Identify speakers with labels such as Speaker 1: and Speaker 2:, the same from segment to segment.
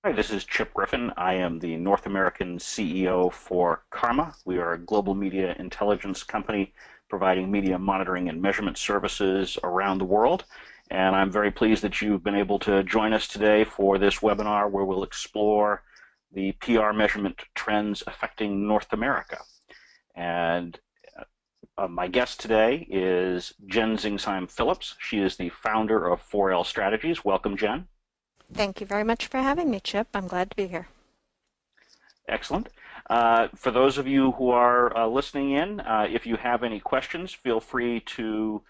Speaker 1: Hi, this is Chip Griffin. I am the North American CEO for CARMA. We are a global media intelligence company providing media monitoring and measurement services around the world. And I'm very pleased that you've been able to join us today for this webinar where we'll explore the PR measurement trends affecting North America. And my guest today is Jen Zingsheim Phillips. She is the founder of 4L Strategies. Welcome, Jen.
Speaker 2: Thank you very much for having me, Chip. I'm glad to be here.
Speaker 1: Excellent. For those of you who are listening in, if you have any questions, feel free to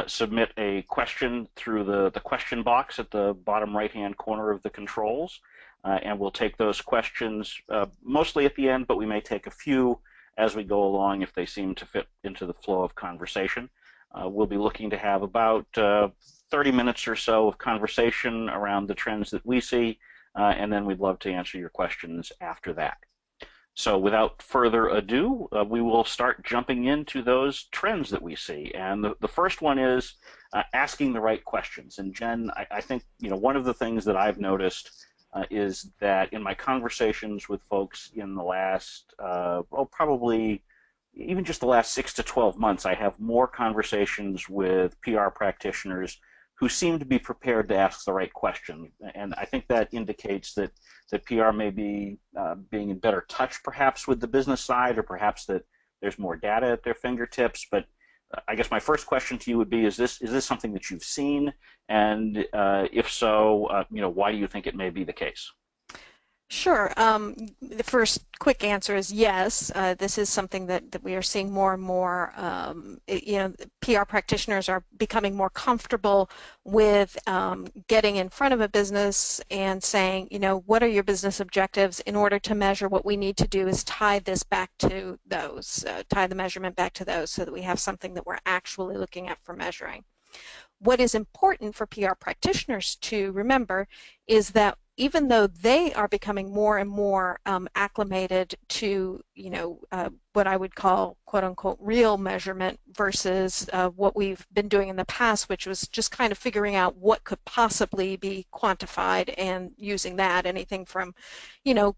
Speaker 1: submit a question through the question box at the bottom right-hand corner of the controls, and we'll take those questions mostly at the end, but we may take a few as we go along if they seem to fit into the flow of conversation. We'll be looking to have about 30 minutes or so of conversation around the trends that we see, and then we'd love to answer your questions after that. So without further ado, we will start jumping into those trends that we see. And the first one is asking the right questions. And Jen, I think one of the things that I've noticed is that in my conversations with folks in the last, probably even just the last 6 to 12 months, I have more conversations with PR practitioners who seem to be prepared to ask the right question. And I think that indicates that PR may be being in better touch perhaps with the business side, or perhaps that there's more data at their fingertips. But I guess my first question to you would be, is this something that you've seen? And if so, why do you think it may be the case?
Speaker 2: Sure. The first quick answer is yes. This is something that we are seeing more and more. PR practitioners are becoming more comfortable with getting in front of a business and saying, what are your business objectives? In order to measure, what we need to do is tie this back to those, tie the measurement back to those, so that we have something that we're actually looking at for measuring. What is important for PR practitioners to remember is that even though they are becoming more and more acclimated to, what I would call "quote unquote" real measurement versus what we've been doing in the past, which was just kind of figuring out what could possibly be quantified and using that, anything from,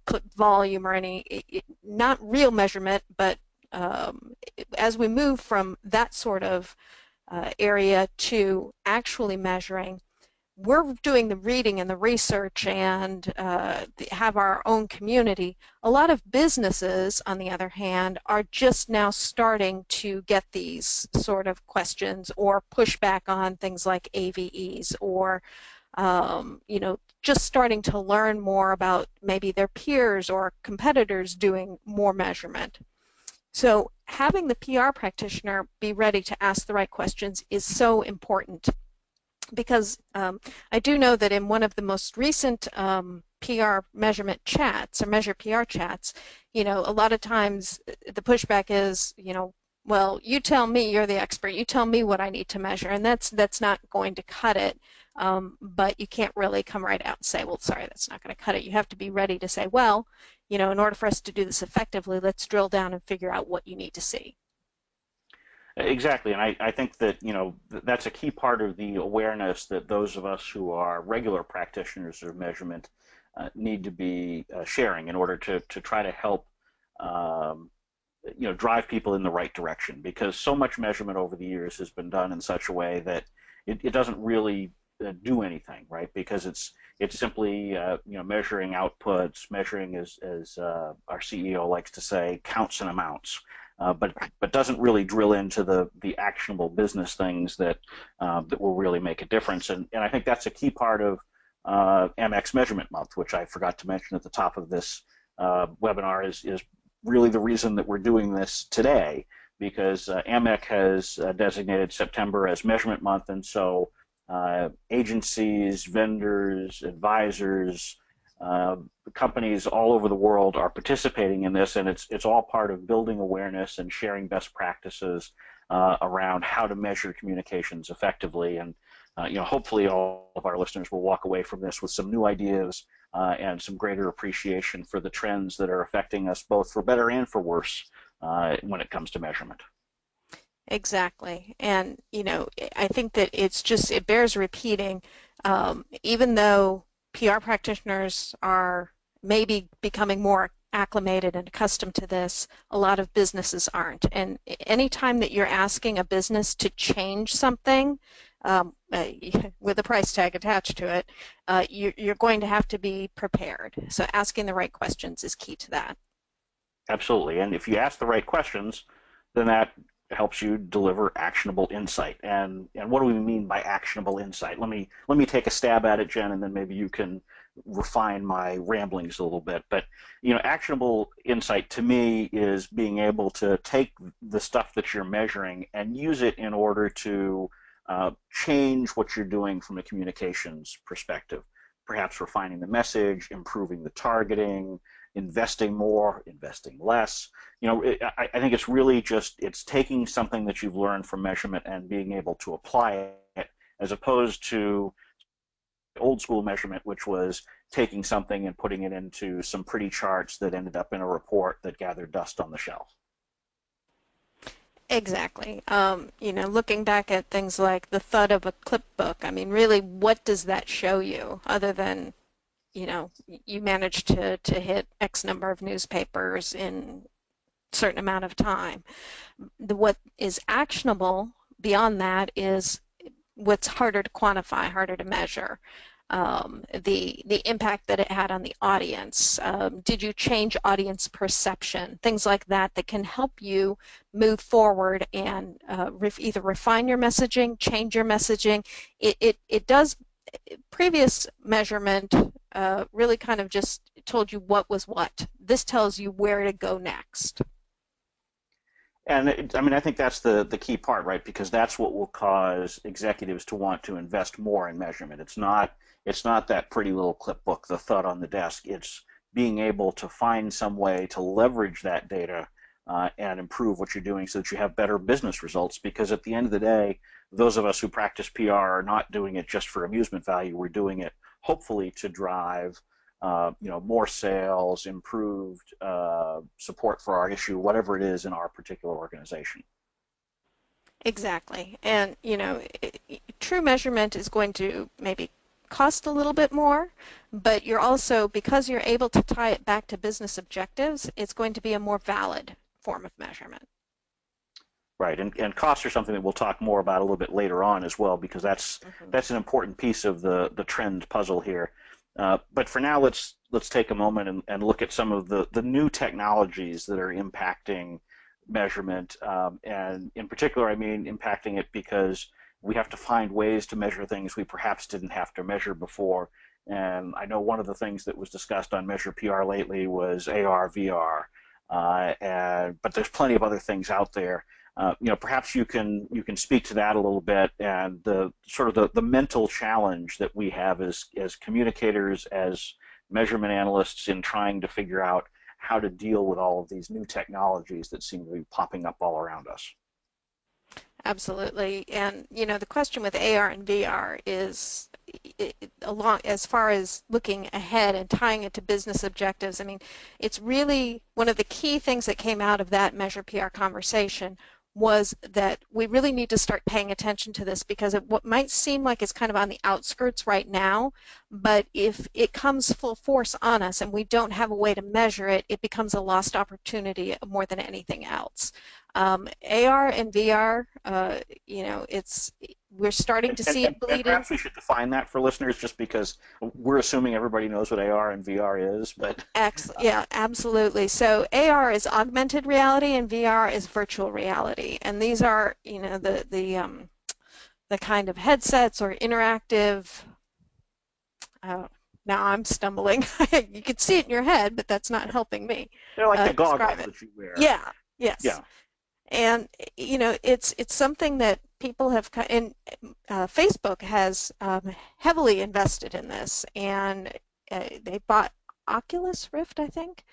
Speaker 2: click volume or not real measurement, but as we move from that sort of area to actually measuring, we're doing the reading and the research and have our own community. A lot of businesses, on the other hand, are just now starting to get these sort of questions or push back on things like AVEs, or just starting to learn more about maybe their peers or competitors doing more measurement. So having the PR practitioner be ready to ask the right questions is so important, because I do know that in one of the most recent PR measurement chats, or Measure PR chats, a lot of times the pushback is, well, you tell me, you're the expert, you tell me what I need to measure, and that's not going to cut it. But you can't really come right out and say, well, sorry, that's not going to cut it. You have to be ready to say, well, in order for us to do this effectively, let's drill down and figure out what you need to see.
Speaker 1: Exactly, and I think that that's a key part of the awareness that those of us who are regular practitioners of measurement need to be sharing in order to try to help drive people in the right direction, because so much measurement over the years has been done in such a way that it doesn't really do anything, right? Because it's simply measuring outputs, measuring, as our CEO likes to say, counts and amounts. But doesn't really drill into the actionable business things that will really make a difference. And I think that's a key part of AMEC Measurement Month, which I forgot to mention at the top of this webinar, is really the reason that we're doing this today, because AMEC has designated September as Measurement Month, and so agencies, vendors, advisors, companies all over the world are participating in this, and it's all part of building awareness and sharing best practices around how to measure communications effectively. And hopefully all of our listeners will walk away from this with some new ideas and some greater appreciation for the trends that are affecting us, both for better and for worse, when it comes to measurement.
Speaker 2: Exactly. And I think that it bears repeating. Even though PR practitioners are maybe becoming more acclimated and accustomed to this. A lot of businesses aren't. And anytime that you're asking a business to change something with a price tag attached to it, you're going to have to be prepared. So asking the right questions is key to that.
Speaker 1: Absolutely. And if you ask the right questions, then that helps you deliver actionable insight. And what do we mean by actionable insight? Let me take a stab at it, Jen, and then maybe you can refine my ramblings a little bit. But actionable insight to me is being able to take the stuff that you're measuring and use it in order to change what you're doing from a communications perspective. Perhaps refining the message, improving the targeting, investing more, investing less. I think it's really it's taking something that you've learned from measurement and being able to apply it, as opposed to old school measurement, which was taking something and putting it into some pretty charts that ended up in a report that gathered dust on the shelf.
Speaker 2: Exactly. Looking back at things like the thud of a clipbook, I mean, really, what does that show you other than you managed to hit X number of newspapers in a certain amount of time? What is actionable beyond that is what's harder to quantify, harder to measure. The impact that it had on the audience. Did you change audience perception? Things like that that can help you move forward and either refine your messaging, change your messaging. It does. Previous measurement really kind of just told you what was what. This tells you where to go next.
Speaker 1: And I think that's the key part, right? Because that's what will cause executives to want to invest more in measurement. It's not that pretty little clipbook, the thud on the desk. It's being able to find some way to leverage that data and improve what you're doing so that you have better business results. Because at the end of the day, those of us who practice PR are not doing it just for amusement value. We're doing it hopefully to drive more sales, improved support for our issue, whatever it is in our particular organization.
Speaker 2: Exactly. And, true measurement is going to maybe cost a little bit more, but you're also, because you're able to tie it back to business objectives, it's going to be a more valid form of measurement.
Speaker 1: Right, and costs are something that we'll talk more about a little bit later on as well, because that's an important piece of the trend puzzle here. But for now, let's take a moment and look at some of the new technologies that are impacting measurement, and in particular, I mean impacting it because we have to find ways to measure things we perhaps didn't have to measure before. And I know one of the things that was discussed on Measure PR lately was AR, VR, but there's plenty of other things out there. Perhaps you can speak to that a little bit, and the sort of the mental challenge that we have as communicators, as measurement analysts, in trying to figure out how to deal with all of these new technologies that seem to be popping up all around us.
Speaker 2: Absolutely. And, the question with AR and VR is, as far as looking ahead and tying it to business objectives, I mean, it's really one of the key things that came out of that Measure PR conversation was that we really need to start paying attention to this, because what might seem like it's kind of on the outskirts right now, but if it comes full force on us and we don't have a way to measure it, it becomes a lost opportunity more than anything else. AR and VR, we're starting to see it bleed in.
Speaker 1: Perhaps we should define that for listeners, just because we're assuming everybody knows what AR and VR is. But
Speaker 2: yeah, absolutely. So AR is augmented reality and VR is virtual reality, and these are the kind of headsets or interactive. Now I'm stumbling. You can see it in your head, but that's not helping me.
Speaker 1: They're like the goggles that you wear.
Speaker 2: Yeah. Yes.
Speaker 1: Yeah.
Speaker 2: And it's something that people have, and Facebook has heavily invested in this, and they bought Oculus Rift, I think,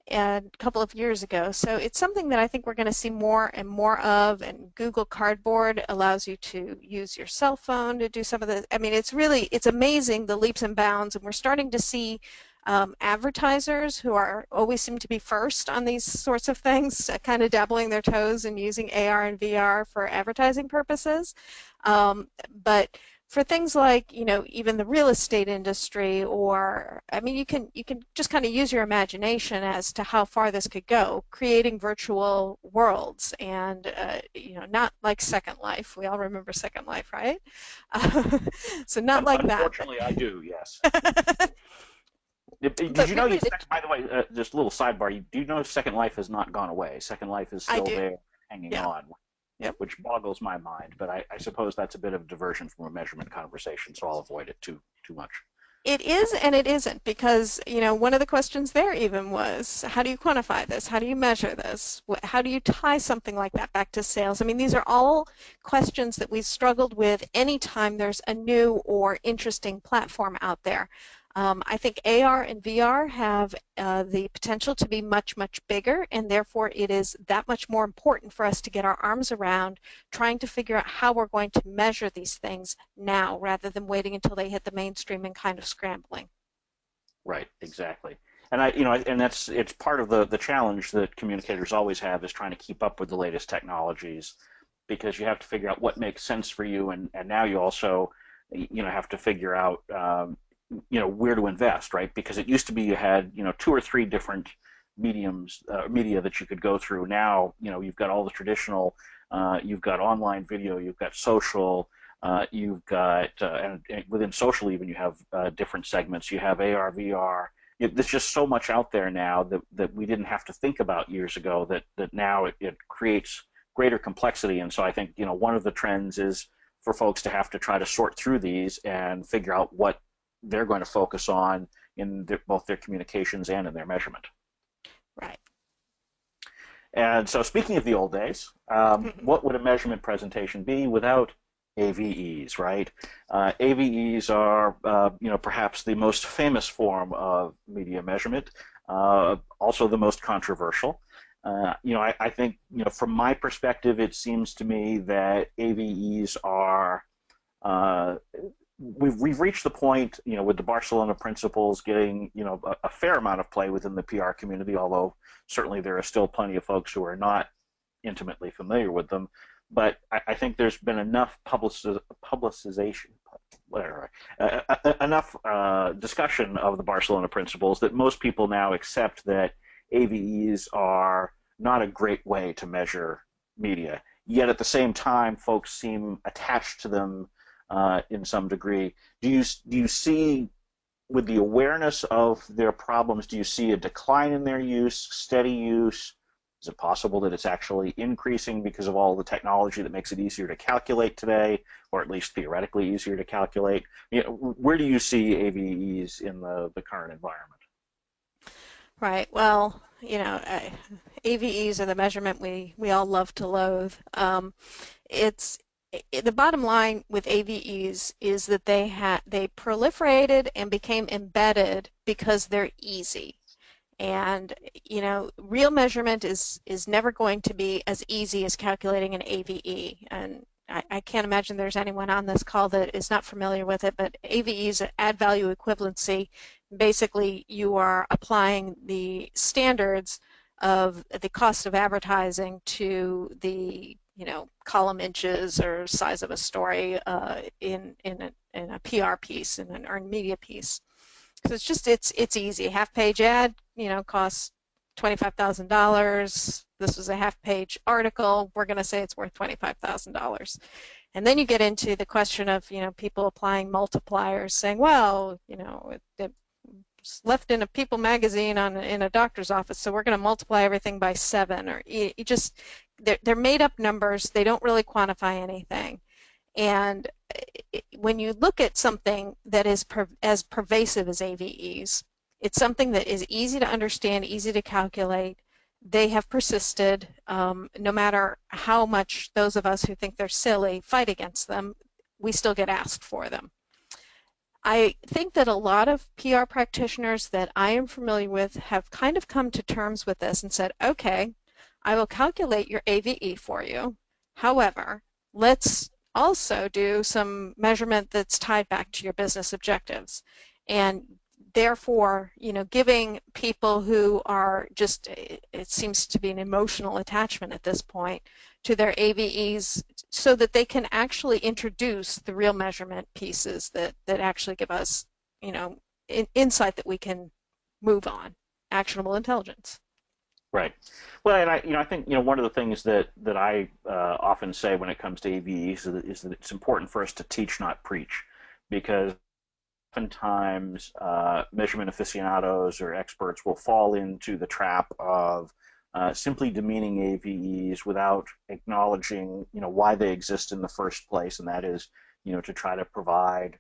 Speaker 2: a couple of years ago. So it's something that I think we're going to see more and more of. And Google Cardboard allows you to use your cell phone to do some of the. I mean, it's amazing the leaps and bounds, and we're starting to see advertisers who always seem to be first on these sorts of things, kind of dabbling their toes and using AR and VR for advertising purposes. But for things like, even the real estate industry, or, I mean, you can just kind of use your imagination as to how far this could go, creating virtual worlds, and not like Second Life. We all remember Second Life, right? So not like that,
Speaker 1: Unfortunately, I do, yes.
Speaker 2: but
Speaker 1: Did you know
Speaker 2: really,
Speaker 1: by the way, just a little sidebar, do you know Second Life has not gone away? Second Life is
Speaker 2: I
Speaker 1: still
Speaker 2: do.
Speaker 1: there, hanging
Speaker 2: Yeah.
Speaker 1: on,
Speaker 2: Yep.
Speaker 1: which boggles my mind. But I suppose that's a bit of diversion from a measurement conversation, so I'll avoid it too much.
Speaker 2: It is and it isn't, because, one of the questions there even was, how do you quantify this? How do you measure this? How do you tie something like that back to sales? I mean, these are all questions that we've struggled with anytime there's a new or interesting platform out there. I think AR and VR have the potential to be much, much bigger, and therefore it is that much more important for us to get our arms around trying to figure out how we're going to measure these things now, rather than waiting until they hit the mainstream and kind of scrambling.
Speaker 1: Right, exactly. And and it's part of the challenge that communicators always have is trying to keep up with the latest technologies, because you have to figure out what makes sense for you, and now you also, have to figure out, where to invest, right? Because it used to be you had, two or three different media that you could go through. Now, you've got all the traditional, you've got online video, you've got social, you've got, and within social even you have different segments. You have AR, VR. There's just so much out there now that we didn't have to think about years ago, that now it creates greater complexity. And so I think, one of the trends is for folks to have to try to sort through these and figure out what they're going to focus on in both their communications and in their measurement.
Speaker 2: Right.
Speaker 1: And so, speaking of the old days, what would a measurement presentation be without AVEs, right? AVEs are, perhaps the most famous form of media measurement, also the most controversial. I think, from my perspective, it seems to me that AVEs are, uh, we've reached the point, with the Barcelona principles getting, a fair amount of play within the PR community, although certainly there are still plenty of folks who are not intimately familiar with them. But I think there's been enough publicization, whatever, enough discussion of the Barcelona principles that most people now accept that AVEs are not a great way to measure media. Yet at the same time, folks seem attached to them in some degree. Do you see, with the awareness of their problems, do you see a decline in their use, steady use? Is it possible that it's actually increasing because of all the technology that makes it easier to calculate today, or at least theoretically easier to calculate? Where do you see AVEs in the current environment?
Speaker 2: Right. Well, AVEs are the measurement we all love to loathe. It's the bottom line with AVEs is that they proliferated and became embedded because they're easy. And, real measurement is never going to be as easy as calculating an AVE. And I can't imagine there's anyone on this call that is not familiar with it, but AVEs, add value equivalency. Basically, you are applying the standards of the cost of advertising to the, column inches or size of a story in a PR piece, in an earned media piece. So it's easy. Half-page ad, costs $25,000. This was a half-page article. We're going to say it's worth $25,000. And then you get into the question of, people applying multipliers, saying, well, it's left in a People magazine in a doctor's office, so we're going to multiply everything by 7. Or they're made up numbers. They don't really quantify anything. And when you look at something that is as pervasive as AVEs, it's something that is easy to understand, easy to calculate. They have persisted, no matter how much those of us who think they're silly fight against them, we still get asked for them. I think that a lot of PR practitioners that I am familiar with have kind of come to terms with this and said, okay, I will calculate your AVE for you. However, let's also do some measurement that's tied back to your business objectives. And therefore, giving people who are just, it seems to be an emotional attachment at this point to their AVEs so that they can actually introduce the real measurement pieces that actually give us, insight that we can move on, actionable intelligence.
Speaker 1: Right. Well, and I think one of the things that I often say when it comes to AVEs is that it's important for us to teach, not preach, because oftentimes measurement aficionados or experts will fall into the trap of simply demeaning AVEs without acknowledging why they exist in the first place, and that is to try to provide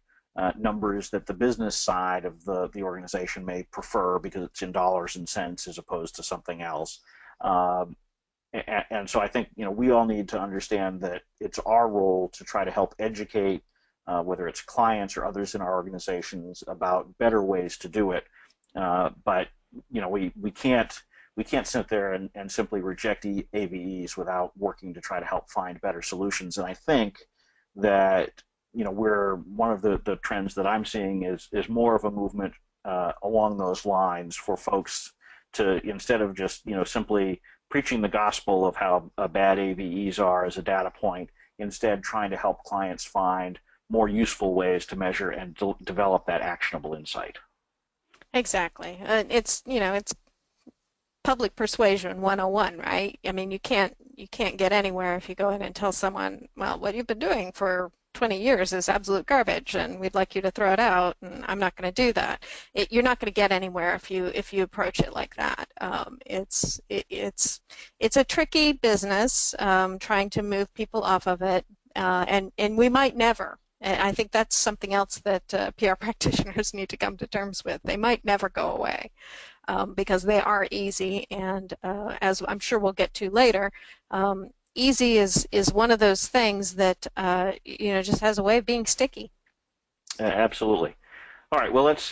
Speaker 1: numbers that the business side of the organization may prefer because it's in dollars and cents as opposed to something else. And so I think we all need to understand that it's our role to try to help educate whether it's clients or others in our organizations about better ways to do it. But we can't sit there and simply reject AVEs without working to try to help find better solutions. And I think that where one of the trends that I'm seeing is more of a movement along those lines for folks to, instead of just simply preaching the gospel of how bad AVEs are as a data point, instead trying to help clients find more useful ways to measure and develop that actionable insight.
Speaker 2: Exactly. It's public persuasion 101, right? I mean, you can't get anywhere if you go in and tell someone, well, what you've been doing for 20 years is absolute garbage and we'd like you to throw it out, and I'm not going to do that. You're not going to get anywhere if you approach it like that. It's a tricky business, trying to move people off of it, and we might never. And I think that's something else that PR practitioners need to come to terms with. They might never go away. Because they are easy, and as I'm sure we'll get to later, easy is one of those things that just has a way of being sticky.
Speaker 1: Absolutely. All right. Well, let's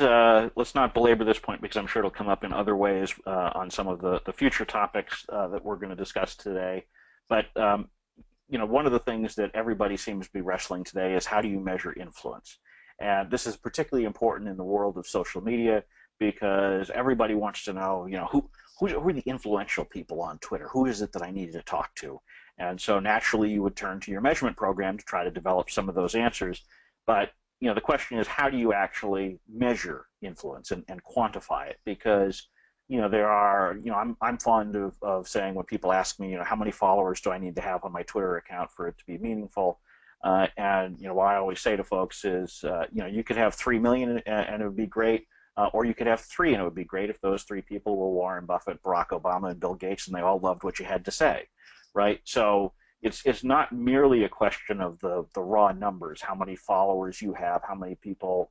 Speaker 1: not belabor this point because I'm sure it'll come up in other ways on some of the future topics that we're going to discuss today. But one of the things that everybody seems to be wrestling today is how do you measure influence? And this is particularly important in the world of social media, because everybody wants to know, who are the influential people on Twitter? Who is it that I need to talk to? And so naturally you would turn to your measurement program to try to develop some of those answers. But, the question is, how do you actually measure influence and quantify it? Because, there are, I'm fond of saying when people ask me, how many followers do I need to have on my Twitter account for it to be meaningful? And, what I always say to folks is, you could have 3 million and it would be great. Or you could have 3, and it would be great if those 3 people were Warren Buffett, Barack Obama, and Bill Gates, and they all loved what you had to say, right? So it's not merely a question of the raw numbers, how many followers you have, how many people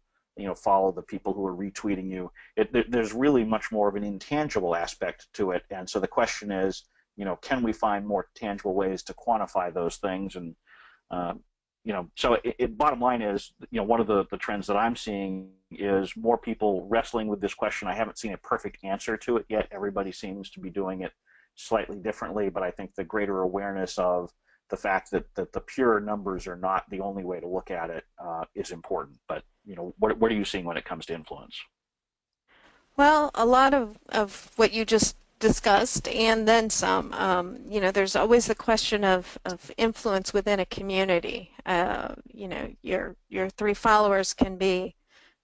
Speaker 1: follow the people who are retweeting you. There's really much more of an intangible aspect to it, and so the question is, can we find more tangible ways to quantify those things? And so bottom line is, one of the trends that I'm seeing is more people wrestling with this question. I haven't seen a perfect answer to it yet. Everybody seems to be doing it slightly differently, but I think the greater awareness of the fact that the pure numbers are not the only way to look at it is important. But, what are you seeing when it comes to influence?
Speaker 2: Well, a lot of what you just discussed and then some. There's always the question of influence within a community. Your 3 followers can be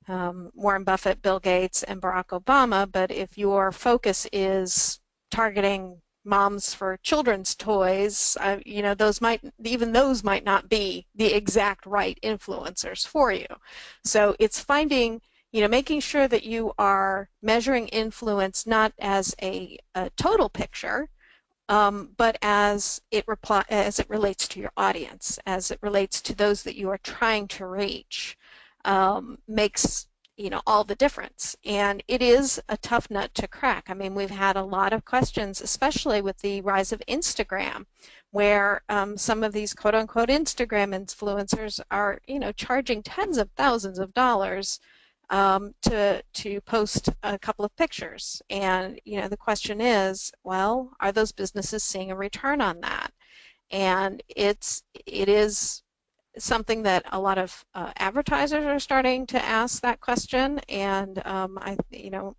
Speaker 2: Warren Buffett, Bill Gates, and Barack Obama, but if your focus is targeting moms for children's toys, those might not be the exact right influencers for you. So it's finding, making sure that you are measuring influence not as a total picture, but as it relates to your audience, as it relates to those that you are trying to reach, makes all the difference. And it is a tough nut to crack. I mean, we've had a lot of questions, especially with the rise of Instagram, where some of these quote-unquote Instagram influencers are charging tens of thousands of dollars to post a couple of pictures. And the question is, well, are those businesses seeing a return on that? And it is something that a lot of advertisers are starting to ask that question, and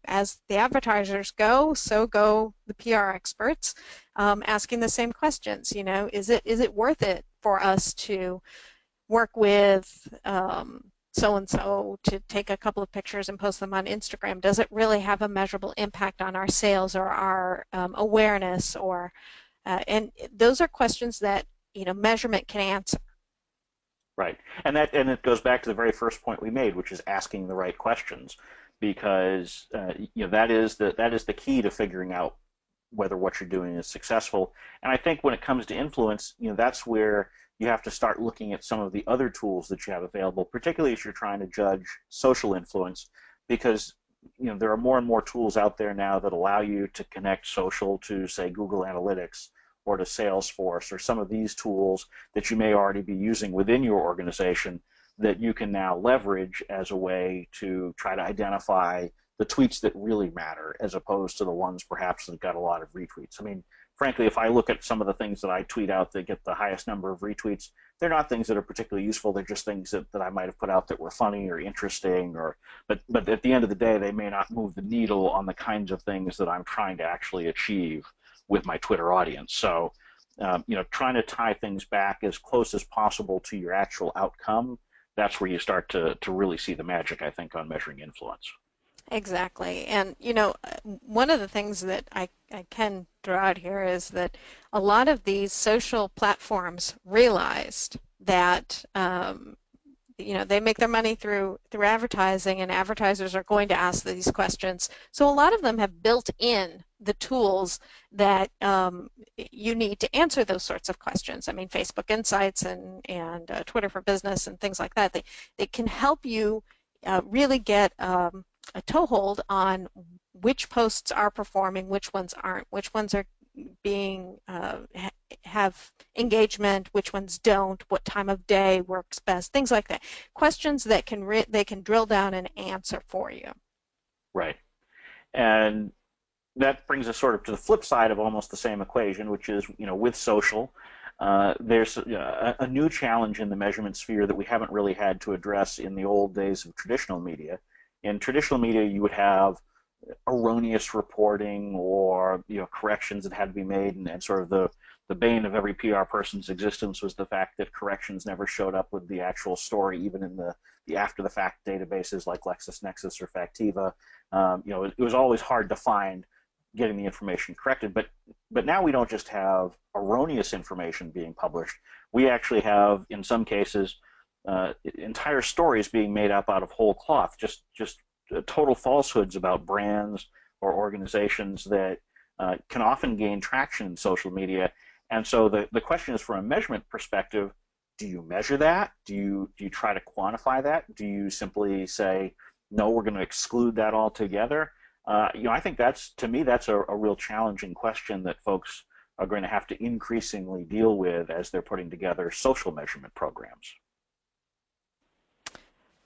Speaker 2: as the advertisers go, so go the PR experts, asking the same questions. Is it worth it for us to work with so and so to take a couple of pictures and post them on Instagram? Does it really have a measurable impact on our sales or our awareness? And those are questions that measurement can answer.
Speaker 1: Right. And it goes back to the very first point we made, which is asking the right questions, because that is the key to figuring out whether what you're doing is successful. And I think when it comes to influence, that's where you have to start looking at some of the other tools that you have available, particularly if you're trying to judge social influence, because there are more and more tools out there now that allow you to connect social to, say, Google Analytics or to Salesforce or some of these tools that you may already be using within your organization that you can now leverage as a way to try to identify the tweets that really matter as opposed to the ones perhaps that got a lot of retweets. I mean, frankly, if I look at some of the things that I tweet out that get the highest number of retweets, they're not things that are particularly useful. They're just things that I might have put out that were funny or interesting, but at the end of the day, they may not move the needle on the kinds of things that I'm trying to actually achieve with my Twitter audience. So, trying to tie things back as close as possible to your actual outcome, that's where you start to really see the magic, I think, on measuring influence.
Speaker 2: Exactly. And, one of the things that I can throw out here is that a lot of these social platforms realized that they make their money through advertising, and advertisers are going to ask these questions. So a lot of them have built in the tools that you need to answer those sorts of questions. I mean, Facebook Insights and Twitter for Business and things like that. They can help you really get a toehold on which posts are performing, which ones aren't, which ones are being have engagement, which ones don't, what time of day works best, things like that. Questions that they can drill down and answer for you.
Speaker 1: Right. And that brings us sort of to the flip side of almost the same equation, which is, with social, there's a new challenge in the measurement sphere that we haven't really had to address in the old days of traditional media. In traditional media, you would have erroneous reporting or corrections that had to be made, and sort of the bane of every PR person's existence was the fact that corrections never showed up with the actual story, even in the after the fact databases like LexisNexis or Factiva. It was always hard to find getting the information corrected, but now we don't just have erroneous information being published. We actually have, in some cases, entire stories being made up out of whole cloth, just total falsehoods about brands or organizations that can often gain traction in social media. And so the question is, from a measurement perspective, do you measure that? Do you try to quantify that? Do you simply say, no, we're going to exclude that altogether? I think to me, that's a real challenging question that folks are going to have to increasingly deal with as they're putting together social measurement programs.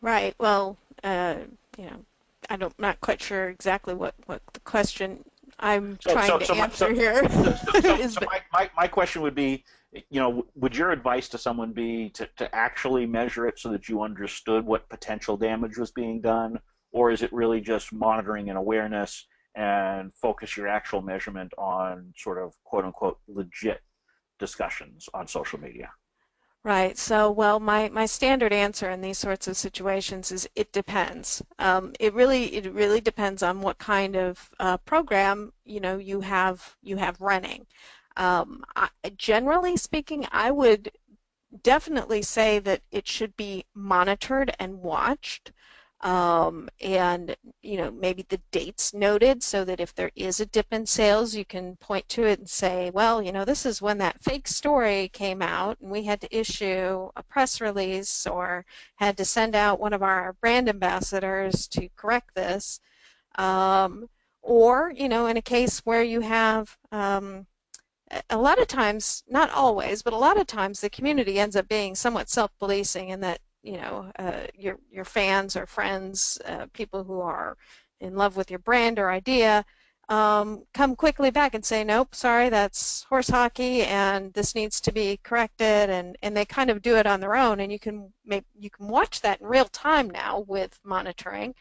Speaker 2: Right. Well, I'm not quite sure exactly what the question I'm trying to answer here is.
Speaker 1: So my question would be, would your advice to someone be to actually measure it so that you understood what potential damage was being done? Or is it really just monitoring and awareness and focus your actual measurement on sort of quote unquote legit discussions on social media?
Speaker 2: Right. So, well, my standard answer in these sorts of situations is it depends. It really depends on what kind of program you have running. Generally speaking, I would definitely say that it should be monitored and watched. And maybe the dates noted so that if there is a dip in sales, you can point to it and say, well, this is when that fake story came out and we had to issue a press release or had to send out one of our brand ambassadors to correct this. Or, in a case where you have a lot of times, not always, but a lot of times the community ends up being somewhat self-policing in that your fans or friends, people who are in love with your brand or idea, come quickly back and say, nope, sorry, that's horse hockey, and this needs to be corrected, and they kind of do it on their own, and you can watch that in real time now with monitoring,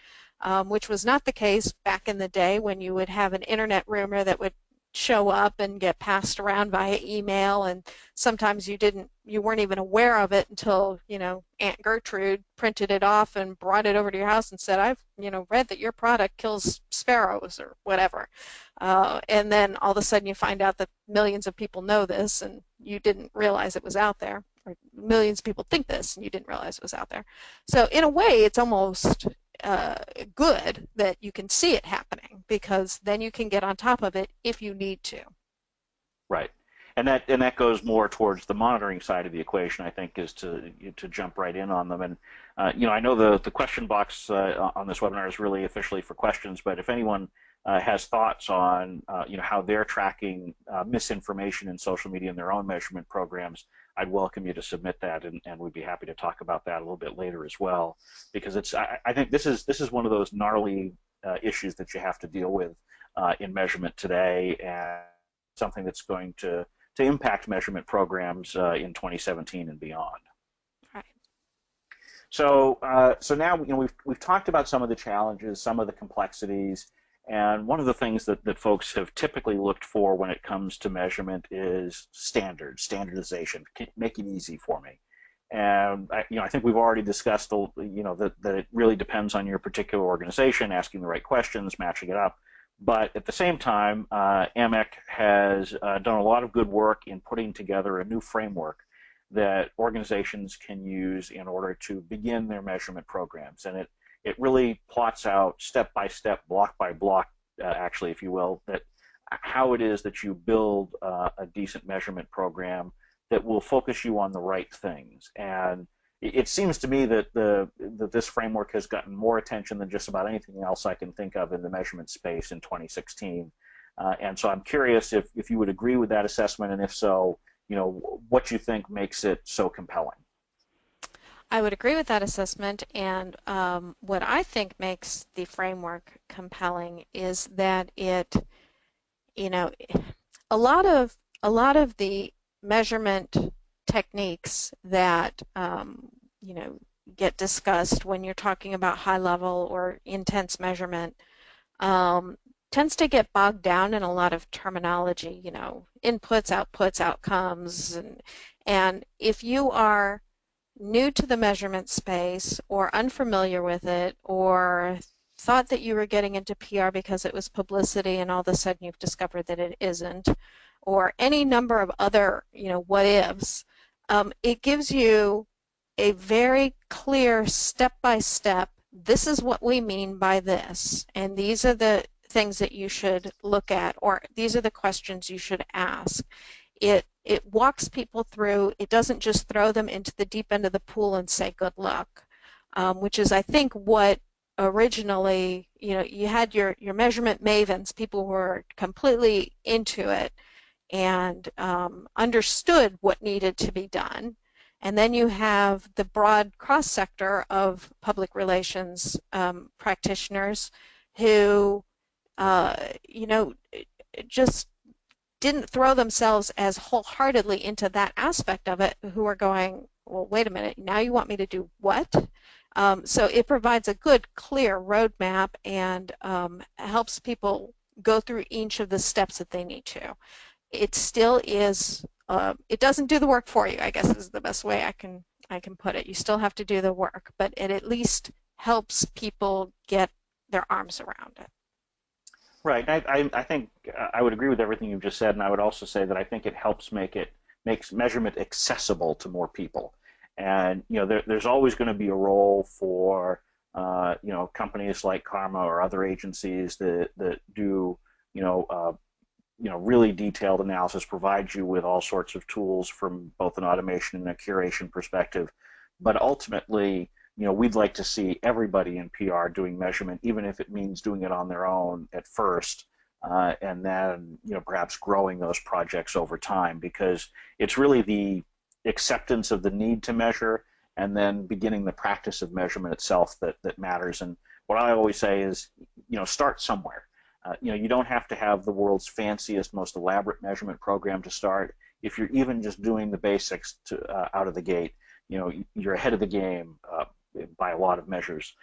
Speaker 2: which was not the case back in the day when you would have an internet rumor that would show up and get passed around via email, and sometimes you weren't even aware of it until, Aunt Gertrude printed it off and brought it over to your house and said, I've, read that your product kills sparrows or whatever. And then all of a sudden you find out that millions of people know this and you didn't realize it was out there, or millions of people think this and you didn't realize it was out there. So in a way, it's almost good that you can see it happening, because then you can get on top of it if you need to.
Speaker 1: Right. And that goes more towards the monitoring side of the equation, I think, is to jump right in on them. And I know the question box on this webinar is really officially for questions, but if anyone has thoughts on how they're tracking misinformation in social media in their own measurement programs, I'd welcome you to submit that, and we'd be happy to talk about that a little bit later as well, because I think this is one of those gnarly issues that you have to deal with in measurement today, and something that's going to impact measurement programs in 2017 and beyond.
Speaker 2: Right.
Speaker 1: So now we've talked about some of the challenges, some of the complexities, and one of the things that folks have typically looked for when it comes to measurement is standardization. Make it easy for me. And I think we've already discussed that it really depends on your particular organization, asking the right questions, matching it up. But at the same time, AMEC has done a lot of good work in putting together a new framework that organizations can use in order to begin their measurement programs. And it really plots out step by step, block by block, actually, if you will, that how it is that you build a decent measurement program that will focus you on the right things. And it seems to me that this framework has gotten more attention than just about anything else I can think of in the measurement space in 2016. And so I'm curious if you would agree with that assessment, and if so, what you think makes it so compelling.
Speaker 2: I would agree with that assessment, and what I think makes the framework compelling is that you know, a lot of the measurement techniques that get discussed when you're talking about high level or intense measurement tends to get bogged down in a lot of terminology, inputs, outputs, outcomes, and if you are new to the measurement space or unfamiliar with it, or thought that you were getting into PR because it was publicity and all of a sudden you've discovered that it isn't, or any number of other what ifs, it gives you a very clear step-by-step, this is what we mean by this, and these are the things that you should look at, or these are the questions you should ask. It walks people through. It doesn't just throw them into the deep end of the pool and say good luck, which is, I think, what originally, you had your measurement mavens, people who were completely into it and understood what needed to be done. And then you have the broad cross-sector of public relations practitioners who, just didn't throw themselves as wholeheartedly into that aspect of it, who are going, well, wait a minute, now you want me to do what? So it provides a good, clear roadmap and helps people go through each of the steps that they need to. It still is, it doesn't do the work for you, I guess is the best way I can put it. You still have to do the work, but it at least helps people get their arms around it.
Speaker 1: Right. I think I would agree with everything you've just said, and I would also say that I think it helps makes measurement accessible to more people. And there's always going to be a role for companies like CARMA or other agencies that do really detailed analysis, provide you with all sorts of tools from both an automation and a curation perspective. But ultimately, we'd like to see everybody in PR doing measurement, even if it means doing it on their own at first, and then perhaps growing those projects over time, because it's really the acceptance of the need to measure and then beginning the practice of measurement itself that matters. And what I always say is, start somewhere. You don't have to have the world's fanciest, most elaborate measurement program to start. If you're even just doing the basics out of the gate, you're ahead of the game by a lot of measures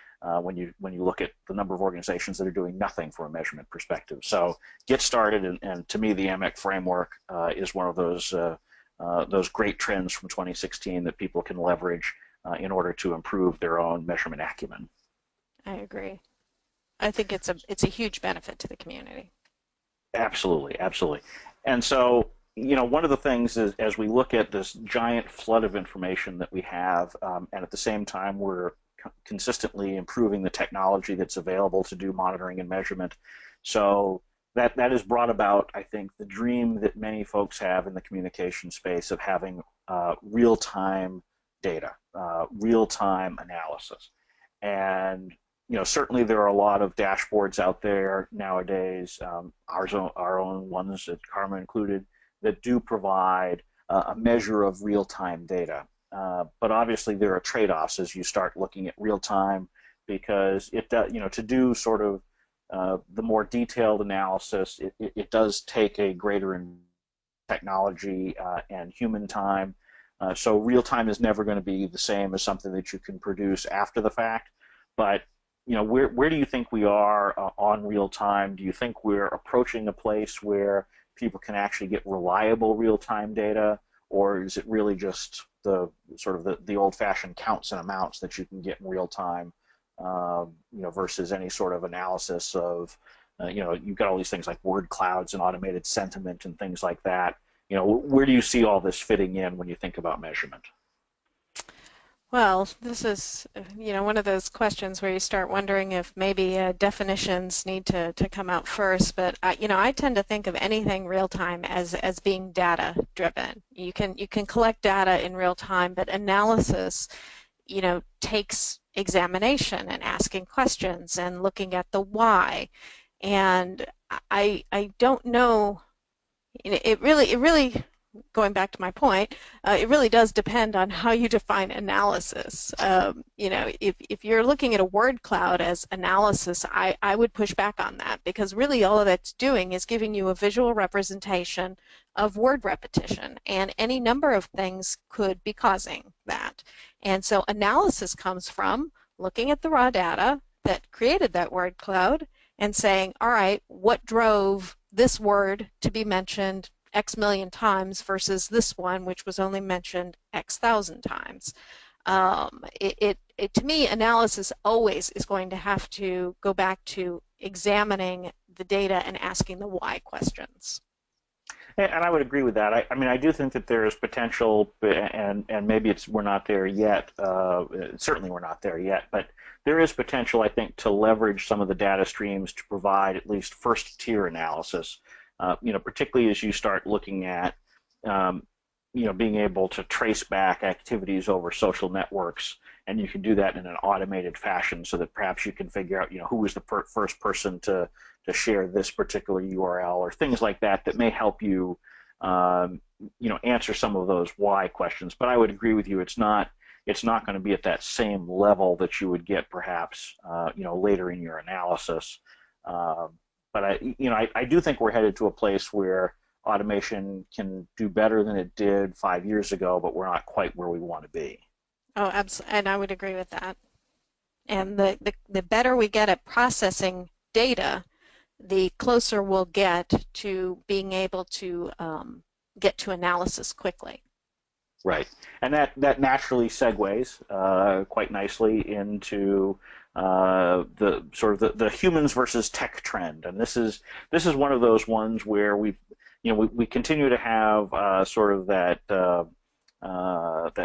Speaker 1: when you look at the number of organizations that are doing nothing from a measurement perspective. So get started, and to me, the AMEC framework is one of those great trends from 2016 that people can leverage in order to improve their own measurement acumen.
Speaker 2: I agree. I think it's a huge benefit to the community.
Speaker 1: Absolutely, absolutely. And so, one of the things is, as we look at this giant flood of information that we have, and at the same time we're consistently improving the technology that's available to do monitoring and measurement. So that has brought about, I think, the dream that many folks have in the communication space of having real-time data, real-time analysis. And certainly there are a lot of dashboards out there nowadays, our own ones, at CARMA included, that do provide a measure of real-time data. But obviously there are trade-offs as you start looking at real-time, because to do sort of the more detailed analysis, it does take a greater technology and human time. So real-time is never going to be the same as something that you can produce after the fact. But where do you think we are on real time? Do you think we're approaching a place where people can actually get reliable real-time data, or is it really just the sort of the old-fashioned counts and amounts that you can get in real time, versus any sort of analysis of, you've got all these things like word clouds and automated sentiment and things like that. Where do you see all this fitting in when you think about measurement?
Speaker 2: Well, this is, one of those questions where you start wondering if maybe definitions need to come out first. But I tend to think of anything real time as being data driven. You can collect data in real time, but analysis, takes examination and asking questions and looking at the why. And I don't know. It really, going back to my point, it really does depend on how you define analysis. If you're looking at a word cloud as analysis, I would push back on that, because really all of that's doing is giving you a visual representation of word repetition, and any number of things could be causing that. And so analysis comes from looking at the raw data that created that word cloud and saying, all right, what drove this word to be mentioned X million times versus this one, which was only mentioned X thousand times. To me, analysis always is going to have to go back to examining the data and asking the why questions.
Speaker 1: And I would agree with that. I do think that there is potential, and maybe we're not there yet. Certainly we're not there yet, but there is potential, I think, to leverage some of the data streams to provide at least first-tier analysis. Particularly as you start looking at, being able to trace back activities over social networks, and you can do that in an automated fashion, so that perhaps you can figure out, who was the first person to share this particular URL, or things like that may help you, answer some of those why questions. But I would agree with you; it's not going to be at that same level that you would get perhaps, later in your analysis. But I do think we're headed to a place where automation can do better than it did 5 years ago, but we're not quite where we want to be.
Speaker 2: Oh, absolutely, and I would agree with that. And the better we get at processing data, the closer we'll get to being able to get to analysis quickly.
Speaker 1: Right, and that naturally segues quite nicely into the sort of the humans versus tech trend, and this is one of those ones where we continue to have sort of that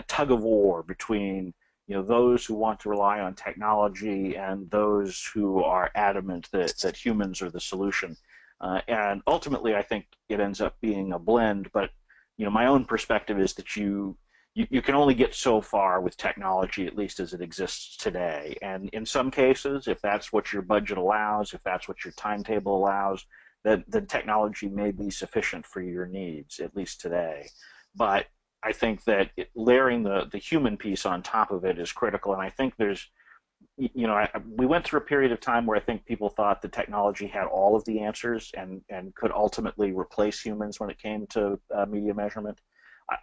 Speaker 1: tug of war between those who want to rely on technology and those who are adamant that humans are the solution, and ultimately I think it ends up being a blend. But my own perspective is that you can only get so far with technology, at least as it exists today. And in some cases, if that's what your budget allows, if that's what your timetable allows, then technology may be sufficient for your needs, at least today. But I think that layering the human piece on top of it is critical, and I think there's we went through a period of time where I think people thought the technology had all of the answers and could ultimately replace humans when it came to media measurement.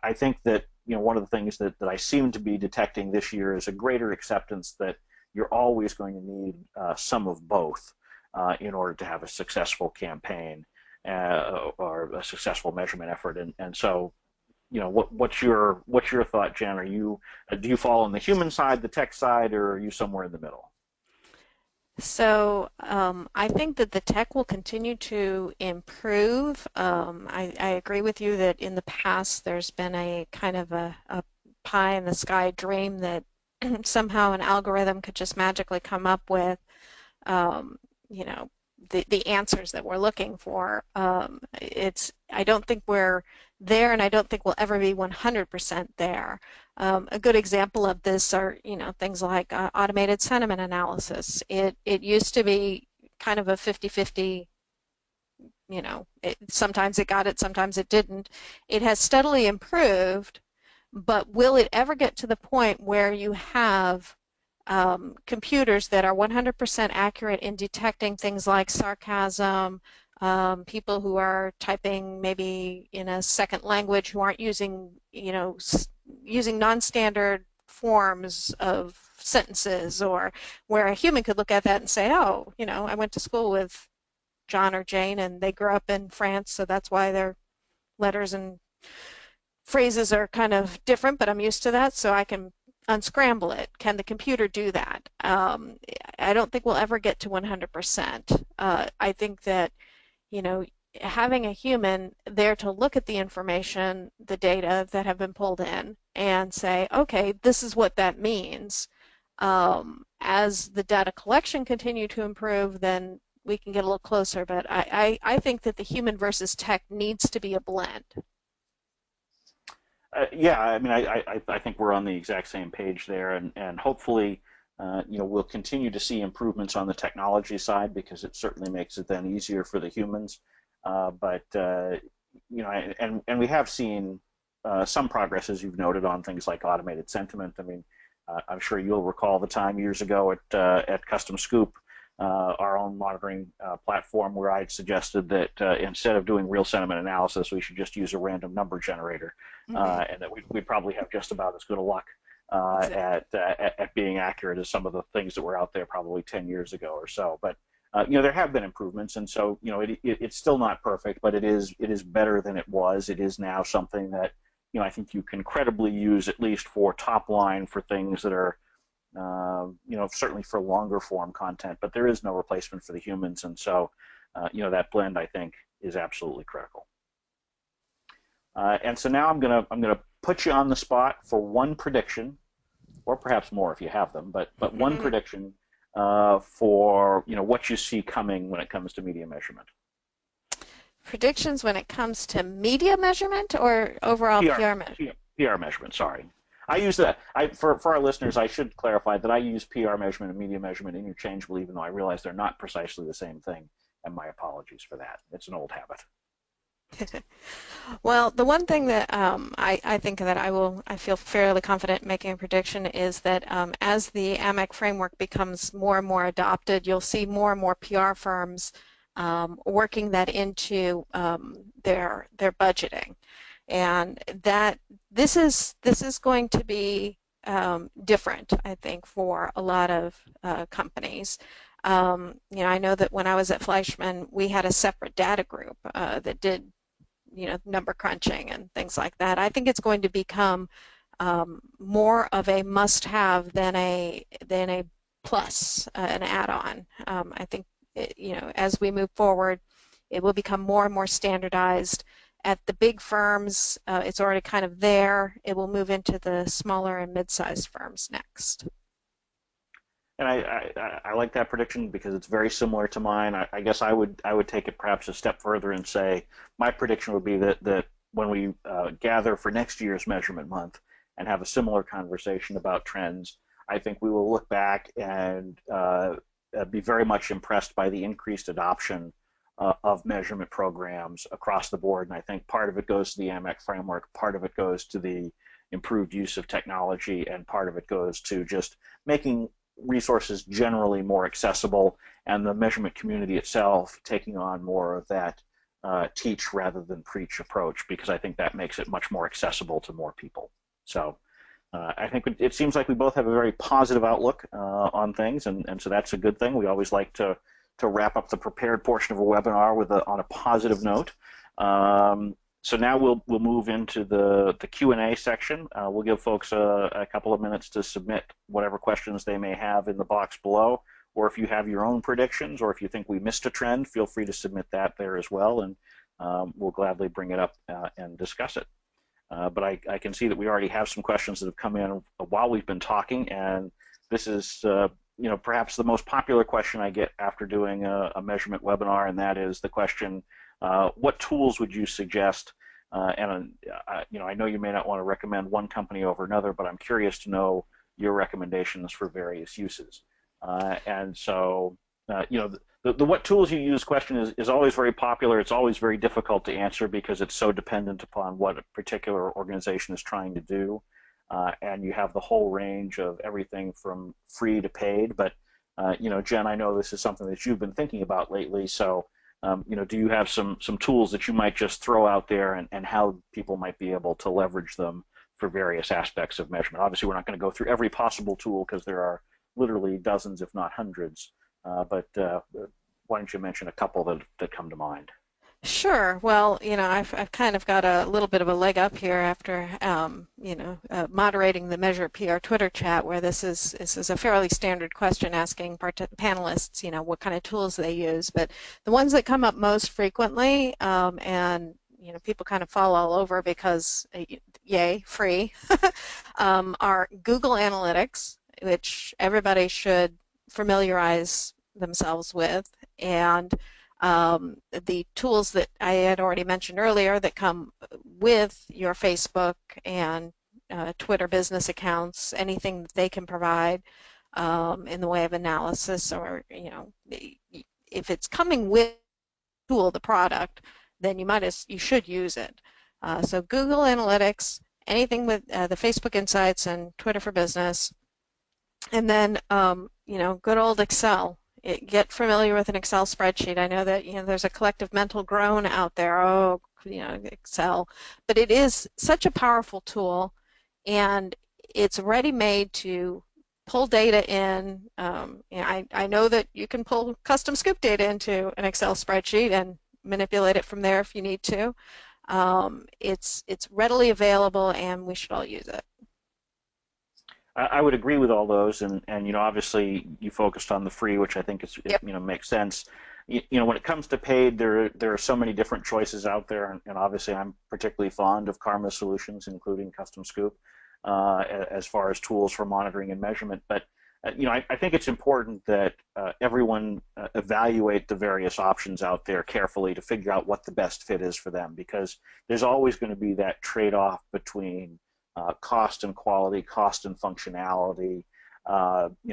Speaker 1: I think that one of the things that I seem to be detecting this year is a greater acceptance that you're always going to need some of both in order to have a successful campaign or a successful measurement effort. And so, what's your thought, Jen? Do you fall on the human side, the tech side, or are you somewhere in the middle?
Speaker 2: So I think that the tech will continue to improve. I agree with you that in the past there's been a kind of a pie in the sky dream that somehow an algorithm could just magically come up with, um, you know, the answers that we're looking for. I don't think we're there, and I don't think we'll ever be 100% there. A good example of this are, things like automated sentiment analysis. It used to be kind of a 50-50, sometimes it got it, sometimes it didn't. It has steadily improved, but will it ever get to the point where you have computers that are 100% accurate in detecting things like sarcasm, people who are typing maybe in a second language who aren't using, using non-standard forms of sentences, or where a human could look at that and say, oh, I went to school with John or Jane and they grew up in France, so that's why their letters and phrases are kind of different, but I'm used to that, so I can unscramble it. Can the computer do that? I don't think we'll ever get to 100%. I think that, you know, having a human there to look at the information, the data that have been pulled in, and say, okay, this is what that means. As the data collection continue to improve, then we can get a little closer, but I think that the human versus tech needs to be a blend.
Speaker 1: Yeah, I mean, I think we're on the exact same page there, and hopefully, we'll continue to see improvements on the technology side because it certainly makes it then easier for the humans. But and we have seen some progress, as you've noted, on things like automated sentiment. I mean, I'm sure you'll recall the time years ago at Custom Scoop, our own monitoring platform, where I'd suggested that instead of doing real sentiment analysis, we should just use a random number generator,
Speaker 2: Mm-hmm.
Speaker 1: and that we'd probably have just about as good a luck at being accurate as some of the things that were out there probably 10 years ago or so. But there have been improvements, and so it's still not perfect, but it is better than it was. It is now something that I think you can credibly use, at least for top line, for things that are certainly for longer form content, but there is no replacement for the humans, and so that blend, I think, is absolutely critical. And so now I'm gonna put you on the spot for one prediction, or perhaps more if you have them, but one prediction for what you see coming when it comes to media measurement.
Speaker 2: Predictions when it comes to media measurement or overall
Speaker 1: PR,
Speaker 2: PR measurement?
Speaker 1: PR measurement. Sorry, I use that. For our listeners, I should clarify that I use PR measurement and media measurement interchangeably, even though I realize they're not precisely the same thing. And my apologies for that. It's an old habit.
Speaker 2: Well, the one thing that I think that I feel fairly confident making a prediction is that as the AMEC framework becomes more and more adopted, you'll see more and more PR firms working that into their budgeting, and that this is going to be different, I think, for a lot of companies. I know that when I was at Fleischmann, we had a separate data group that did number crunching and things like that. I think it's going to become more of a must-have than a plus, an add-on. I think as we move forward, it will become more and more standardized. At the big firms, it's already kind of there. It will move into the smaller and mid-sized firms next.
Speaker 1: And I like that prediction because it's very similar to mine. I guess I would take it perhaps a step further and say my prediction would be that when we gather for next year's measurement month and have a similar conversation about trends, I think we will look back and be very much impressed by the increased adoption of measurement programs across the board. And I think part of it goes to the AMEC framework, part of it goes to the improved use of technology, and part of it goes to just making resources generally more accessible, and the measurement community itself taking on more of that teach rather than preach approach, because I think that makes it much more accessible to more people. So I think it seems like we both have a very positive outlook on things, and so that's a good thing. We always like to wrap up the prepared portion of a webinar with on a positive note. So now we'll move into the Q&A section. We'll give folks a couple of minutes to submit whatever questions they may have in the box below, or if you have your own predictions, or if you think we missed a trend, feel free to submit that there as well, and we'll gladly bring it up and discuss it. But I can see that we already have some questions that have come in while we've been talking, and this is perhaps the most popular question I get after doing a measurement webinar, and that is the question, what tools would you suggest? And I know you may not want to recommend one company over another, but I'm curious to know your recommendations for various uses. And so, the what tools you use question is always very popular. It's always very difficult to answer because it's so dependent upon what a particular organization is trying to do. And you have the whole range of everything from free to paid. But, Jen, I know this is something that you've been thinking about lately. So, do you have some tools that you might just throw out there, and how people might be able to leverage them for various aspects of measurement? Obviously, we're not going to go through every possible tool because there are literally dozens, if not hundreds. But why don't you mention a couple that come to mind?
Speaker 2: Sure. Well, I've kind of got a little bit of a leg up here after, moderating the Measure PR Twitter chat, where this is a fairly standard question asking panelists, what kind of tools they use. But the ones that come up most frequently, and people kind of fall all over because, yay, free, are Google Analytics, which everybody should familiarize themselves with, and the tools that I had already mentioned earlier that come with your Facebook and Twitter business accounts, anything that they can provide in the way of analysis, or if it's coming with the tool, the product, then you should use it. So Google Analytics, anything with the Facebook Insights and Twitter for Business, and then good old Excel. Get familiar with an Excel spreadsheet. I know that there's a collective mental groan out there. Oh, Excel, but it is such a powerful tool, and it's ready-made to pull data in. I know that you can pull custom scoop data into an Excel spreadsheet and manipulate it from there if you need to. It's readily available, and we should all use it.
Speaker 1: I would agree with all those, and obviously you focused on the free, which I think is
Speaker 2: Yep.
Speaker 1: makes sense. When it comes to paid, there are so many different choices out there, and obviously I'm particularly fond of CARMA solutions, including Custom Scoop, as far as tools for monitoring and measurement. But I think it's important that everyone evaluate the various options out there carefully to figure out what the best fit is for them, because there's always going to be that trade-off between cost and quality, cost and functionality.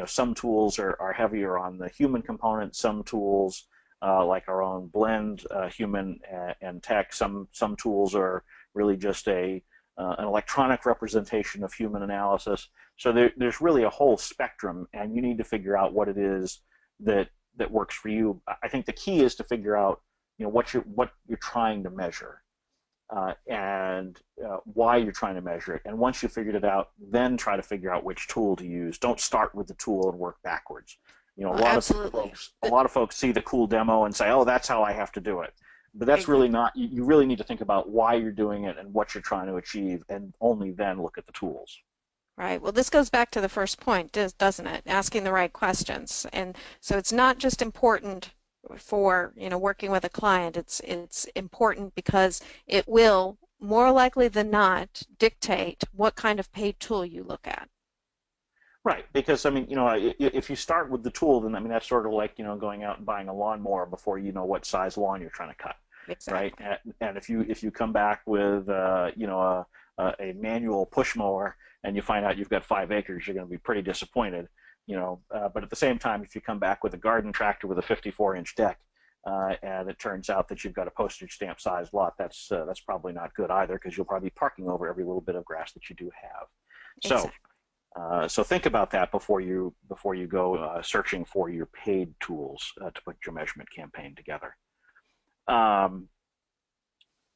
Speaker 1: Some tools are heavier on the human component. Some tools, like our own blend, human and tech. Some tools are really just an electronic representation of human analysis. So there's really a whole spectrum, and you need to figure out what it is that works for you. I think the key is to figure out what you're trying to measure. And why you're trying to measure it. And once you've figured it out, then try to figure out which tool to use. Don't start with the tool and work backwards. A lot of folks see the cool demo and say, "Oh, that's how I have to do it." But that's really not. You really need to think about why you're doing it and what you're trying to achieve, and only then look at the tools.
Speaker 2: Right. Well, this goes back to the first point, doesn't it? Asking the right questions. And so it's not just important for working with a client. It's important because it will more likely than not dictate what kind of paid tool you look at.
Speaker 1: Right, because if you start with the tool, then that's sort of like going out and buying a lawnmower before you know what size lawn you're trying to cut.
Speaker 2: Exactly.
Speaker 1: Right? And if you come back with a manual push mower and you find out you've got 5 acres, you're going to be pretty disappointed. But at the same time, if you come back with a garden tractor with a 54-inch deck, and it turns out that you've got a postage stamp sized lot, that's probably not good either, because you'll probably be parking over every little bit of grass that you do have.
Speaker 2: Exactly.
Speaker 1: So So think about that before you go searching for your paid tools to put your measurement campaign together. Um,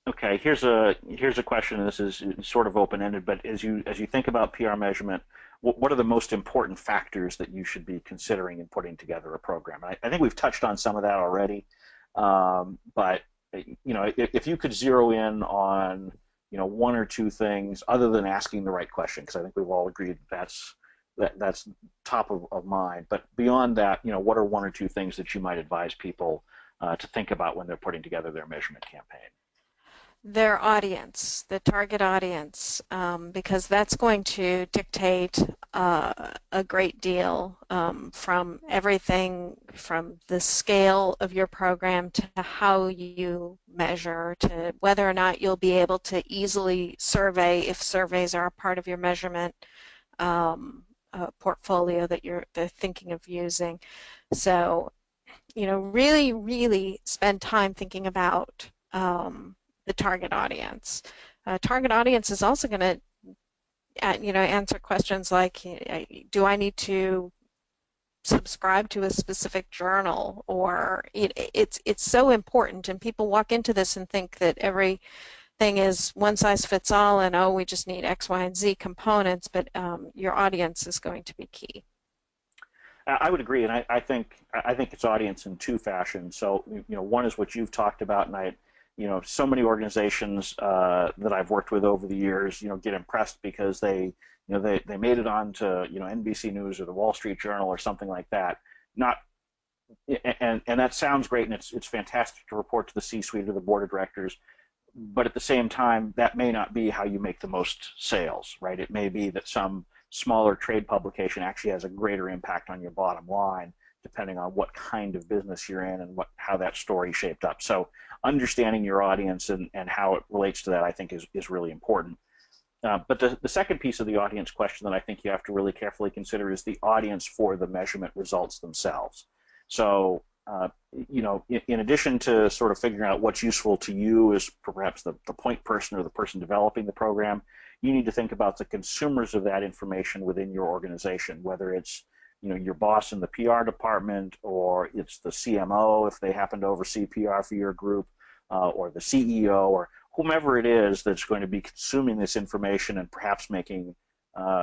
Speaker 1: okay, here's a question. This is sort of open-ended, but as you think about PR measurement, what are the most important factors that you should be considering in putting together a program? I think we've touched on some of that already, but if you could zero in on one or two things other than asking the right question, because I think we've all agreed that's top of mind. But beyond that, what are one or two things that you might advise people to think about when they're putting together their measurement campaign?
Speaker 2: Their audience, the target audience, because that's going to dictate a great deal, from everything from the scale of your program to how you measure to whether or not you'll be able to easily survey if surveys are a part of your measurement portfolio that they're thinking of using. So, really, really spend time thinking about the target audience. Target audience is also going to, answer questions like, do I need to subscribe to a specific journal? Or it's so important, and people walk into this and think that everything is one size fits all, and oh, we just need X, Y, and Z components. But your audience is going to be key.
Speaker 1: I would agree, and I think it's audience in two fashions. So one is what you've talked about, and so many organizations that I've worked with over the years, get impressed because they made it on to NBC News or the Wall Street Journal or something like that. Not and that sounds great, and it's fantastic to report to the C-suite or the board of directors. But at the same time, that may not be how you make the most sales, right? It may be that some smaller trade publication actually has a greater impact on your bottom line, depending on what kind of business you're in and how that story shaped up. So understanding your audience and how it relates to that, I think, is really important. But the second piece of the audience question that I think you have to really carefully consider is the audience for the measurement results themselves. So, in addition to sort of figuring out what's useful to you as perhaps the point person or the person developing the program, you need to think about the consumers of that information within your organization, whether it's your boss in the PR department, or it's the CMO if they happen to oversee PR for your group, or the CEO, or whomever it is that's going to be consuming this information and perhaps making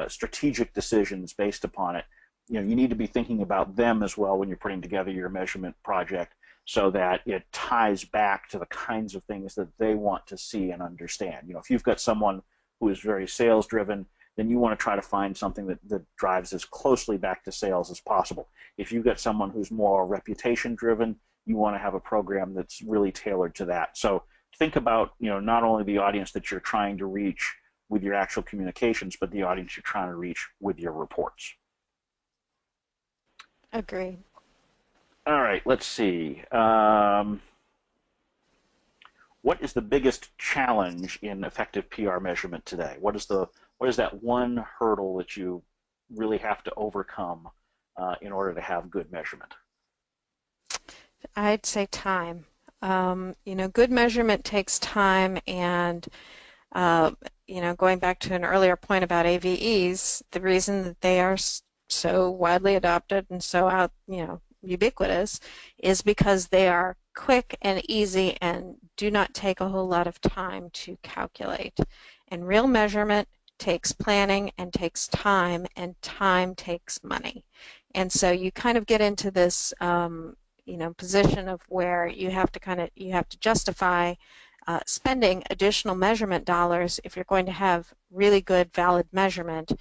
Speaker 1: strategic decisions based upon it. You need to be thinking about them as well when you're putting together your measurement project, so that it ties back to the kinds of things that they want to see and understand. If you've got someone who is very sales driven, then you want to try to find something that drives as closely back to sales as possible. If you've got someone who's more reputation driven, you want to have a program that's really tailored to that. So think about not only the audience that you're trying to reach with your actual communications, but the audience you're trying to reach with your reports.
Speaker 2: Agree.
Speaker 1: All right, let's see. What is the biggest challenge in effective PR measurement today? What is that one hurdle that you really have to overcome in order to have good measurement?
Speaker 2: I'd say time. Good measurement takes time, and going back to an earlier point about AVEs, the reason that they are so widely adopted and so ubiquitous is because they are quick and easy and do not take a whole lot of time to calculate. And real measurement takes planning and takes time, and time takes money. And so you kind of get into this position of where you have to justify spending additional measurement dollars if you're going to have really good, valid measurement,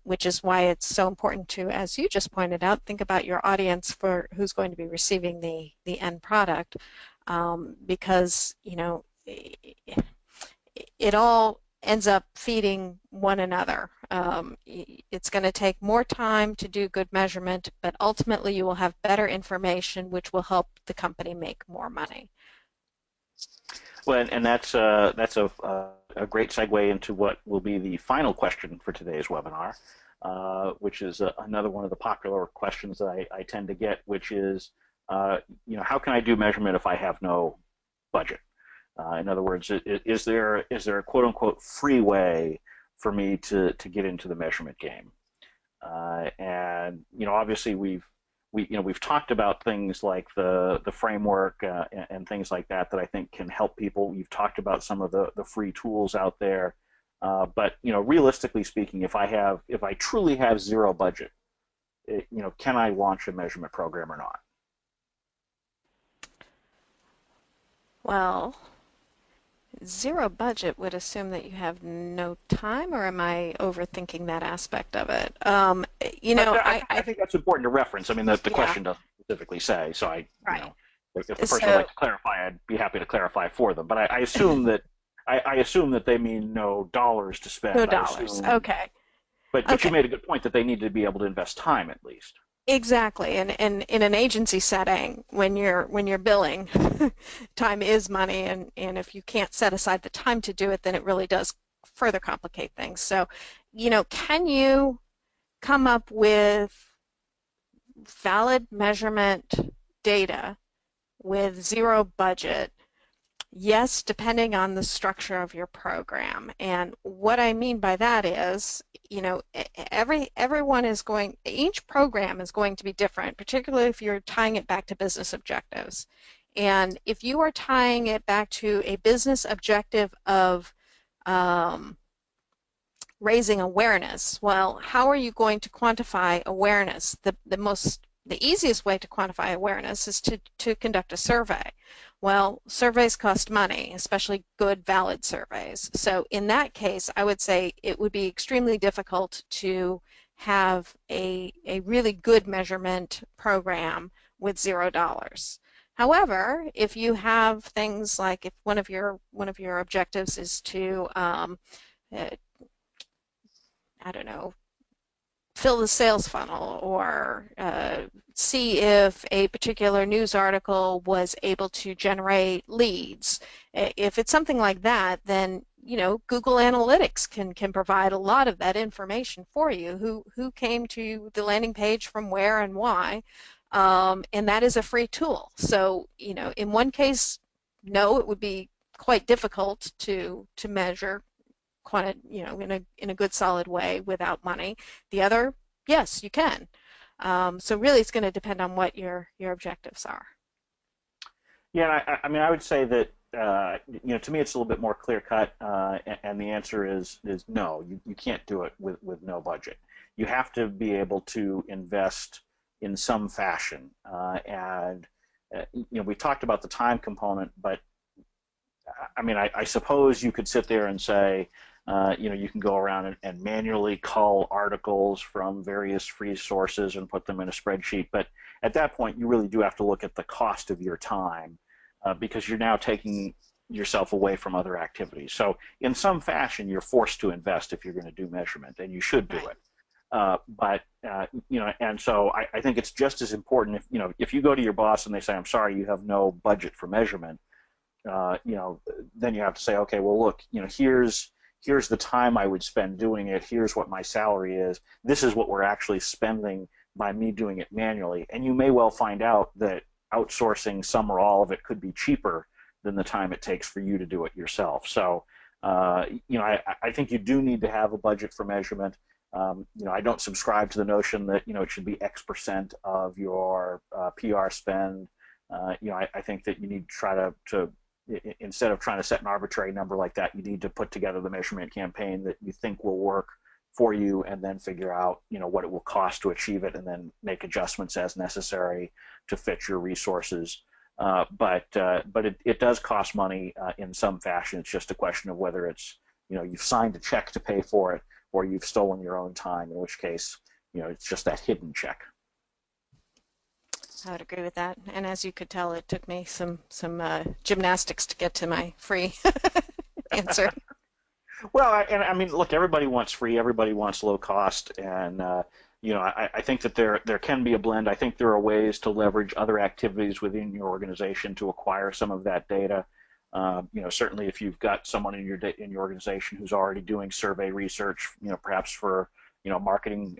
Speaker 2: which is why it's so important to, as you just pointed out, think about your audience for who's going to be receiving the end product, because it all ends up feeding one another. It's going to take more time to do good measurement, but ultimately you will have better information, which will help the company make more money.
Speaker 1: Well, and that's a great segue into what will be the final question for today's webinar, which is another one of the popular questions that I tend to get, which is, how can I do measurement if I have no budget? In other words, is there a quote-unquote free way for me to get into the measurement game. And obviously we've talked about things like the framework and things like that I think can help people. We've talked about some of the free tools out there, but realistically speaking, if I truly have zero budget, can I launch a measurement program or not?
Speaker 2: Well, zero budget would assume that you have no time, or am I overthinking that aspect of it?
Speaker 1: I think that's important to reference. I mean, the
Speaker 2: Yeah,
Speaker 1: question doesn't specifically say, so
Speaker 2: right.
Speaker 1: if the person would
Speaker 2: So
Speaker 1: like to clarify, I'd be happy to clarify for them. But I assume that I assume that they mean no dollars to
Speaker 2: no
Speaker 1: spend. I
Speaker 2: dollars.
Speaker 1: assume,
Speaker 2: Okay.
Speaker 1: but you
Speaker 2: Okay.
Speaker 1: made a good point that they need to be able to invest time at least.
Speaker 2: Exactly. And in an agency setting, when you're billing, time is money, and if you can't set aside the time to do it, then it really does further complicate things. So, can you come up with valid measurement data with zero budget? Yes, depending on the structure of your program. And what I mean by that is, everyone is each program is going to be different, particularly if you're tying it back to business objectives. And if you are tying it back to a business objective of um, raising awareness, well, how are you going to quantify awareness? The easiest way to quantify awareness is to conduct a survey. Well, surveys cost money, especially good, valid surveys. So in that case, I would say it would be extremely difficult to have a really good measurement program with $0. However, if you have things like, if one of your objectives is to uh, I don't know, fill the sales funnel, or see if a particular news article was able to generate leads. If it's something like that, then Google Analytics can provide a lot of that information for you. Who came to the landing page from where and why, and that is a free tool. So in one case, no, it would be quite difficult to measure in a good solid way without money. The other, yes, you can. So really, it's going to depend on what your objectives are.
Speaker 1: Yeah, I mean, I would say that to me, it's a little bit more clear cut, and the answer is no. You can't do it with no budget. You have to be able to invest in some fashion, and we talked about the time component, but I mean, I suppose you could sit there and say, you can go around and manually cull articles from various free sources and put them in a spreadsheet. But at that point, you really do have to look at the cost of your time, because you're now taking yourself away from other activities. So in some fashion, you're forced to invest if you're going to do measurement, and you should do
Speaker 2: Right.
Speaker 1: it. And so I think it's just as important if you go to your boss and they say, "I'm sorry, you have no budget for measurement," then you have to say, okay, well, look, here's the time I would spend doing it. Here's what my salary is. This is what we're actually spending by me doing it manually. And you may well find out that outsourcing some or all of it could be cheaper than the time it takes for you to do it yourself. So, I think you do need to have a budget for measurement. I don't subscribe to the notion that, it should be X% of your PR spend. I think that you need to try to instead of trying to set an arbitrary number like that, you need to put together the measurement campaign that you think will work for you, and then figure out what it will cost to achieve it, and then make adjustments as necessary to fit your resources. But it does cost money in some fashion. It's just a question of whether it's you've signed a check to pay for it, or you've stolen your own time, in which case it's just that hidden check.
Speaker 2: I would agree with that. And as you could tell, it took me some gymnastics to get to my free answer.
Speaker 1: Well, and I mean, look, everybody wants free, everybody wants low cost, and I think that there can be a blend. I think there are ways to leverage other activities within your organization to acquire some of that data. Certainly, if you've got someone in your organization who's already doing survey research, perhaps for marketing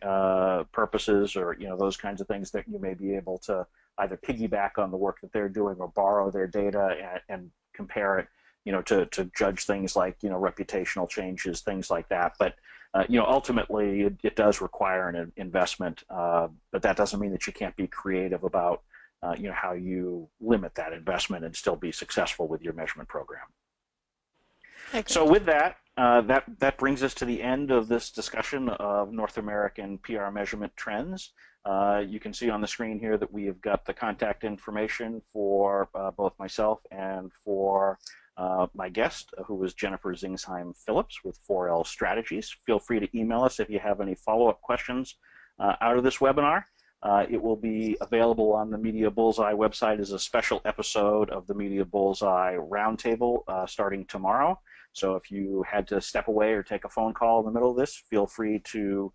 Speaker 1: purposes, or those kinds of things, that you may be able to either piggyback on the work that they're doing or borrow their data and compare it. to judge things like, reputational changes, things like that. But, ultimately it does require an investment, but that doesn't mean that you can't be creative about, how you limit that investment and still be successful with your measurement program. So with that, that brings us to the end of this discussion of North American PR measurement trends. You can see on the screen here that we have got the contact information for both myself and for my guest, who is Jennifer Zingsheim Phillips with 4L Strategies. Feel free to email us if you have any follow-up questions out of this webinar. It will be available on the Media Bullseye website as a special episode of the Media Bullseye Roundtable starting tomorrow. So if you had to step away or take a phone call in the middle of this, feel free to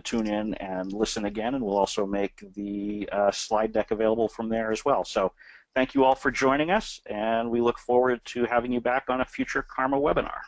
Speaker 1: tune in and listen again, and we'll also make the slide deck available from there as well. So thank you all for joining us, and we look forward to having you back on a future CARMA webinar.